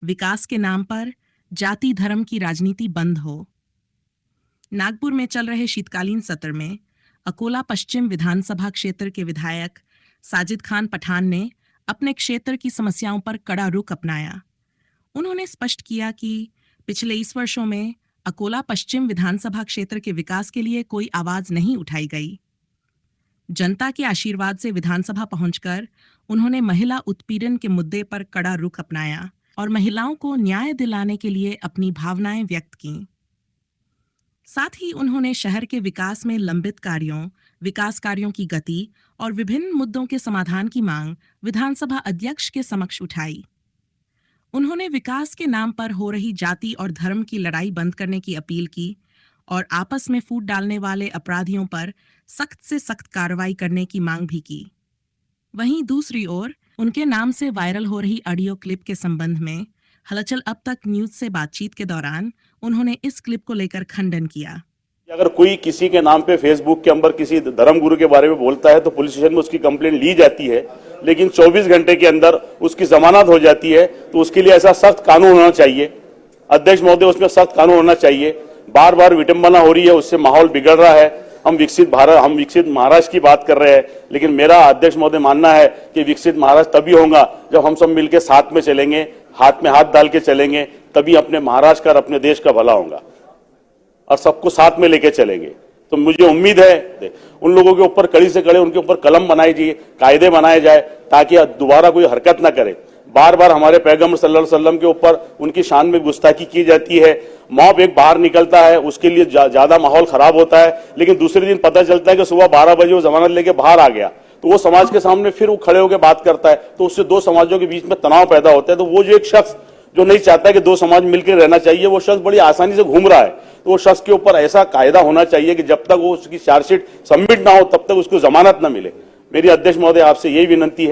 विकास के नाम पर जाति धर्म की राजनीति बंद हो। नागपुर में चल रहे शीतकालीन सत्र में अकोला पश्चिम विधानसभा क्षेत्र के विधायक साजिद खान पठान ने अपने क्षेत्र की समस्याओं पर कड़ा रुख अपनाया। उन्होंने स्पष्ट किया कि पिछले 20 वर्षों में अकोला पश्चिम विधानसभा क्षेत्र के विकास के लिए कोई आवाज नहीं उठाई गई। जनता के आशीर्वाद से विधानसभा पहुंचकर उन्होंने महिला उत्पीड़न के मुद्दे पर कड़ा रुख अपनाया और महिलाओं को न्याय दिलाने के लिए अपनी भावनाएं व्यक्त कीं। साथ ही उन्होंने शहर के विकास में लंबित कार्यों, विकास कार्यों की गति और विभिन्न मुद्दों के समाधान की मांग विधानसभा अध्यक्ष के समक्ष उठाई। उन्होंने विकास के नाम पर हो रही जाति और धर्म की लड़ाई बंद करने की अपील की और आपस में फूट डालने वाले अपराधियों पर सख्त से सख्त कार्रवाई करने की मांग भी की। वहीं दूसरी ओर उनके नाम से वायरल हो रही ऑडियो क्लिप के संबंध में हलचल अब तक न्यूज से बातचीत के दौरान उन्होंने इस क्लिप को लेकर खंडन किया। अगर कोई किसी के नाम पे फेसबुक के अंदर किसी धर्मगुरु के बारे में बोलता है तो पुलिस स्टेशन में उसकी कंप्लेंट ली जाती है, लेकिन 24 घंटे के अंदर उसकी जमानत हो जाती है। तो उसके लिए ऐसा सख्त कानून होना चाहिए। अध्यक्ष महोदय, उसमें सख्त कानून होना चाहिए। बार बार विडंबना हो रही है, उससे माहौल बिगड़ रहा है। हम विकसित महाराष्ट्र की बात कर रहे हैं, लेकिन मेरा अध्यक्ष महोदय मानना है कि विकसित महाराष्ट्र तभी होगा जब हम सब मिलकर साथ में चलेंगे, हाथ में हाथ डाल के चलेंगे, तभी अपने महाराष्ट्र का और अपने देश का भला होगा और सबको साथ में लेके चलेंगे। तो मुझे उम्मीद है उन लोगों के ऊपर कड़ी से कड़े उनके ऊपर कलम बनाई जाए, कायदे बनाए जाए, ताकि दोबारा कोई हरकत ना करे। बार बार हमारे पैगंबर सल्लल्लाहु अलैहि वसल्लम के ऊपर उनकी शान में गुस्ताखी की जाती है। मॉब एक बाहर निकलता है, उसके लिए ज्यादा माहौल खराब होता है, लेकिन दूसरे दिन पता चलता है कि सुबह 12 बजे वो जमानत लेके बाहर आ गया, तो वो समाज के सामने फिर वो खड़े होकर बात करता है, तो उससे दो समाजों के बीच में तनाव पैदा होता है। तो वो जो एक शख्स जो नहीं चाहता कि दो समाज मिलकर रहना चाहिए, वो शख्स बड़ी आसानी से घूम रहा है। तो वो शख्स के ऊपर ऐसा कायदा होना चाहिए कि जब तक वो उसकी चार्जशीट सबमिट ना हो तब तक उसको जमानत ना मिले। मेरी अध्यक्ष महोदय आपसे यही विनती है।